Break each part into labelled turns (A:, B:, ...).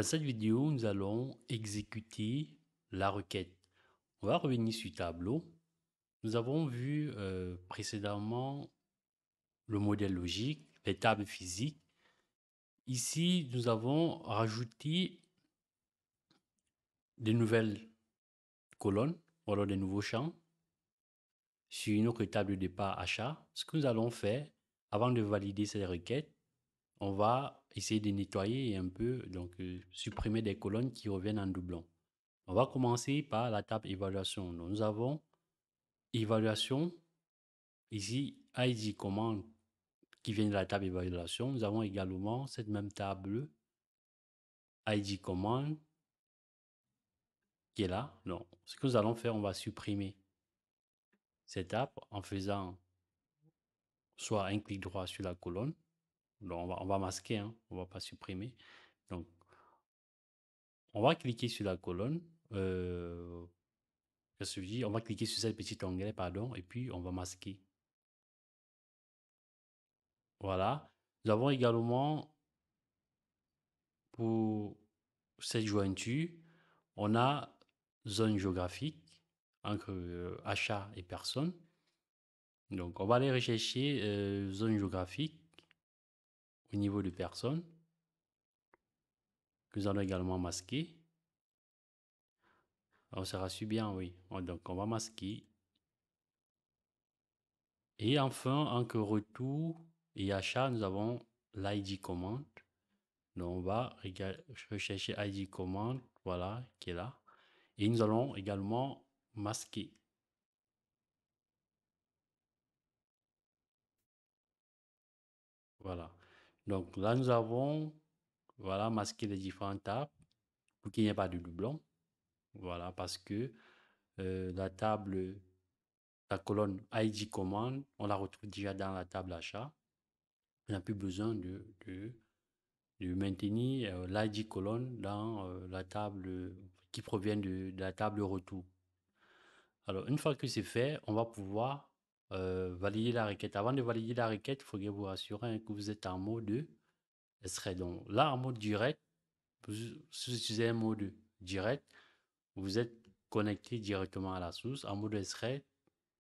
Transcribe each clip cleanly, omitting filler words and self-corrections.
A: Dans cette vidéo, nous allons exécuter la requête. On va revenir sur tableau. Nous avons vu précédemment le modèle logique, les tables physiques. Ici, nous avons rajouté des nouvelles colonnes, ou alors des nouveaux champs, sur une autre table de départ achat. Ce que nous allons faire, avant de valider cette requête, on va essayer de nettoyer et un peu, donc supprimer des colonnes qui reviennent en doublon. On va commencer par la table évaluation. Donc, nous avons évaluation, ici ID commande qui vient de la table évaluation. Nous avons également cette même table ID commande qui est là. Donc, ce que nous allons faire, on va supprimer cette table en faisant soit un clic droit sur la colonne. Donc, on va masquer, hein, on ne va pas supprimer. Donc, on va cliquer sur la colonne. On va cliquer sur cette petite onglet, pardon, et puis on va masquer. Voilà. Nous avons également pour cette jointure, on a zone géographique entre achat et personne. Donc, on va aller rechercher zone géographique au niveau de personne, que nous allons également masquer. On se rassure bien, oui. Donc, on va masquer. Et enfin, en que retour et achat, nous avons l'ID command. Donc, on va rechercher ID command, voilà, qui est là. Et nous allons également masquer. Voilà. Donc là, nous avons masqué les différentes tables pour qu'il n'y ait pas de doublon. Voilà, parce que la colonne ID command, on la retrouve déjà dans la table achat. On n'a plus besoin de maintenir l'ID colonne dans la table qui provient de la table retour. Alors, une fois que c'est fait, on va pouvoir valider la requête. Avant de valider la requête, il faudrait vous rassurer que vous êtes en mode SRE. Donc là, en mode direct, si vous utilisez un mode direct, vous êtes connecté directement à la source. En mode SRE,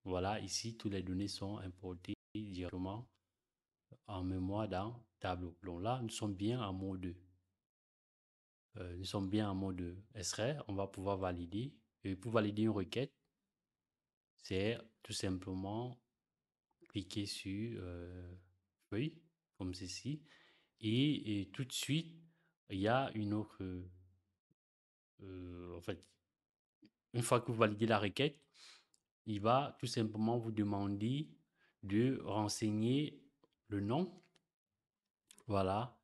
A: voilà, ici, toutes les données sont importées directement en mémoire dans tableau. Donc là, nous sommes bien en mode SRE. On va pouvoir valider. Et pour valider une requête, c'est tout simplement cliquer sur feuille, comme ceci. Et tout de suite, il y a une autre... en fait, une fois que vous validez la requête, il va tout simplement vous demander de renseigner le nom. Voilà.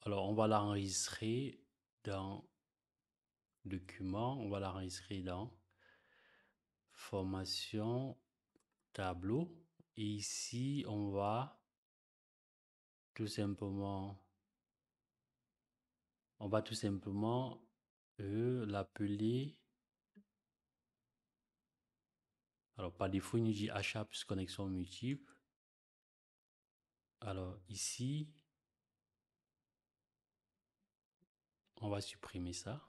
A: Alors, on va l'enregistrer dans document. On va l'enregistrer dans formation tableau. Et ici, on va tout simplement l'appeler. Alors, par défaut, il nous dit achat plus connexion multiple. Alors, ici, on va supprimer ça.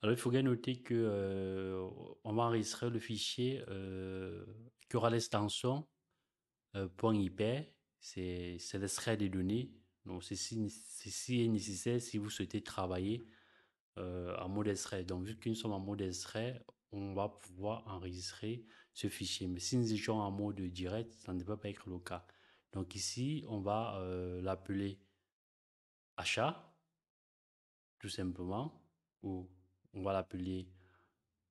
A: Alors, il faut bien noter que on va enregistrer le fichier qui aura l'extension .ip. C'est l'extrait des données. Donc, ceci est nécessaire si vous souhaitez travailler en mode extrait. Donc, vu que nous sommes en mode extrait, on va pouvoir enregistrer ce fichier. Mais si nous étions en mode direct, ça ne peut pas être le cas. Donc, ici, on va l'appeler achat, tout simplement, ou on va l'appeler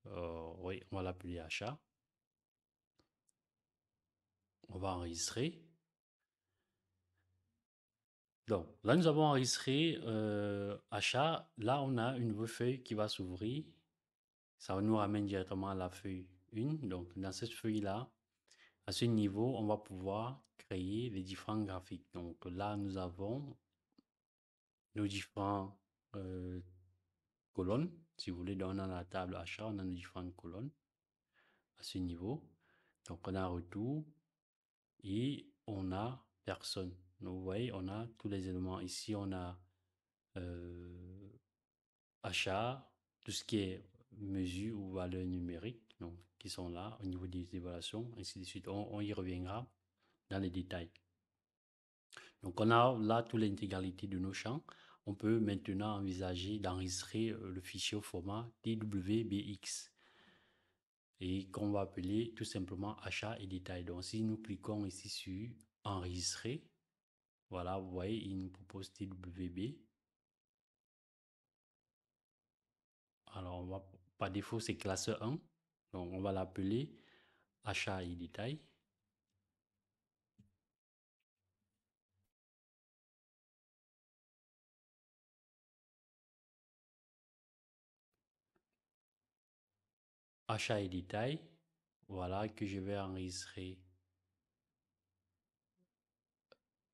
A: on va l'appeler achat. On va enregistrer. Donc, là, nous avons enregistré achat. Là, on a une nouvelle feuille qui va s'ouvrir. Ça nous ramène directement à la feuille 1. Donc, dans cette feuille-là, à ce niveau, on va pouvoir créer les différents graphiques. Donc, là, nous avons nos différents colonnes. Si vous voulez, dans la table achat, on a nos différentes colonnes à ce niveau. Donc, on a retour et on a personne. Donc, vous voyez, on a tous les éléments. Ici, on a euh, achat, tout ce qui est mesure ou valeur numérique, donc, qui sont là au niveau des évaluations, ainsi de suite. On y reviendra dans les détails. Donc, on a là toute l'intégralité de nos champs. On peut maintenant envisager d'enregistrer le fichier au format TWBX et qu'on va appeler tout simplement achat et détail. Donc, si nous cliquons ici sur enregistrer, voilà, vous voyez, il nous propose TWB. Alors, on va, par défaut, c'est classe 1. Donc, on va l'appeler achat et détail. Achat et détail. Voilà, que je vais enregistrer.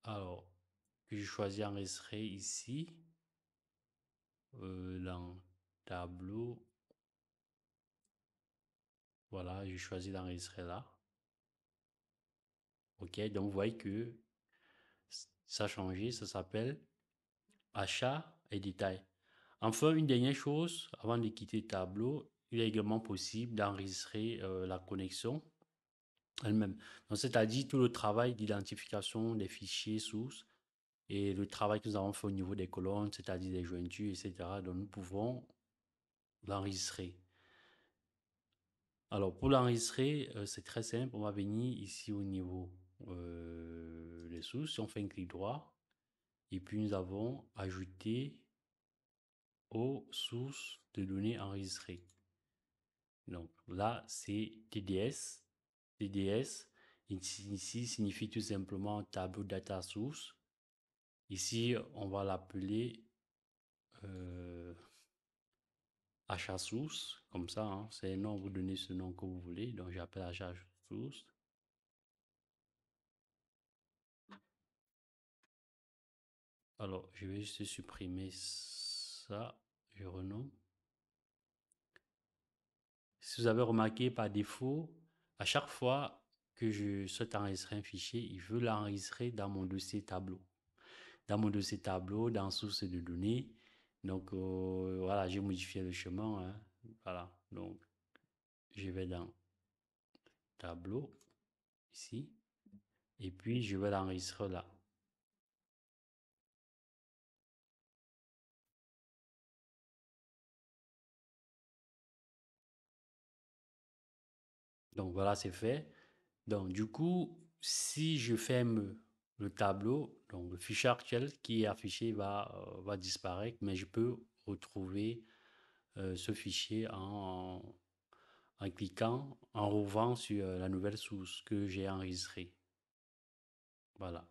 A: Alors, que je choisis enregistrer ici. Dans tableau. Voilà, je choisis d'enregistrer là. OK, donc vous voyez que ça a changé. Ça s'appelle achat et détail. Enfin, une dernière chose, avant de quitter le tableau, il est également possible d'enregistrer la connexion elle-même. Donc, c'est-à-dire tout le travail d'identification des fichiers sources et le travail que nous avons fait au niveau des colonnes, c'est-à-dire des jointures, etc. Donc, nous pouvons l'enregistrer. Alors, pour l'enregistrer, c'est très simple. On va venir ici au niveau des sources. Si on fait un clic droit, et puis nous avons ajouté aux sources de données enregistrées. Donc là, c'est TDS. TDS, ici, signifie tout simplement tableau data source. Ici, on va l'appeler euh, achat source, comme ça, hein. C'est un nom, vous donnez ce nom que vous voulez. Donc, j'appelle achat source. Alors, je vais juste supprimer ça. Je renomme. Si vous avez remarqué, par défaut, à chaque fois que je souhaite enregistrer un fichier, il veut l'enregistrer dans mon dossier tableau. Dans mon dossier tableau, dans source de données. Donc, voilà, j'ai modifié le chemin, hein. Voilà, donc je vais dans tableau, ici, et puis je vais l'enregistrer là. Donc, voilà, c'est fait. Donc, du coup, si je ferme le tableau, donc le fichier actuel qui est affiché va disparaître, mais je peux retrouver ce fichier en cliquant, en rouvrant sur la nouvelle source que j'ai enregistrée. Voilà.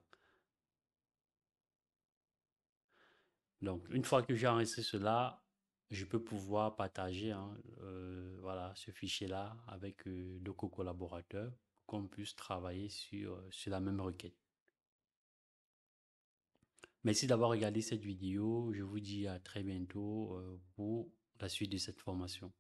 A: Donc, une fois que j'ai enregistré cela, je peux pouvoir partager, hein, voilà, ce fichier-là avec d'autres collaborateurs pour qu'on puisse travailler sur la même requête. Merci d'avoir regardé cette vidéo. Je vous dis à très bientôt pour la suite de cette formation.